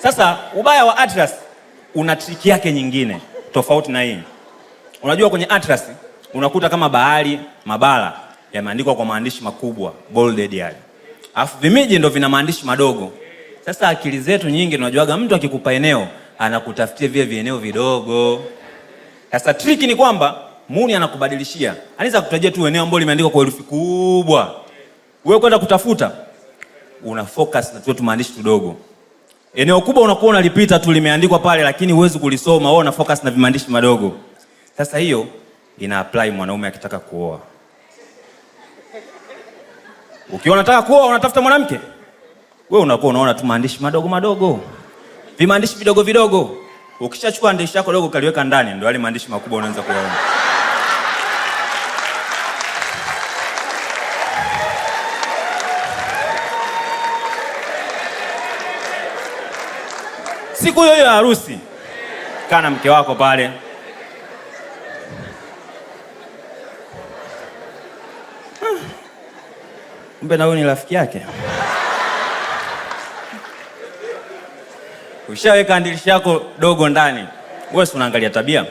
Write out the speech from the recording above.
Sasa ubaya wa Atlas una trick yake nyingine tofauti na hii. Unajua kwenye Atlas unakuta kama bahari, mabara yameandikwa kwa maandishi makubwa, bolded yale. Alafu vimiji ndio vina maandishi madogo. Sasa akili zetu nyingi tunajuaga mtu akikupa eneo anakutafutia vile vieneo vidogo. Sasa trick ni kwamba Muni anakubadilishia. Anaweza kutajia tu eneo ambalo limeandikwa kwa herufi kubwa. Wewe kwenda kutafuta una focus na tu maandishi kidogo. Eneo kubwa unakuwa unalipita tu limeandikwa pale lakini huwezi kulisoma, wewe una focus na vimaandishi madogo. Sasa hiyo ina apply mwanaume akitaka kuoa. Ukiwa unataka kuoa unatafuta mwanamke, wewe unakuwa unaona tu maandishi madogo madogo. Vimaandishi vidogo vidogo. Ukishachukua andishi lako dogo kaliweka ndani ndio yale maandishi makubwa unaanza kuyaona. Siku hiyo ya harusi kana mke wako pale. Mbe na wewe ni rafiki yake. Ushaweka andishi yako dogo ndani. Wewe unaangalia tabia.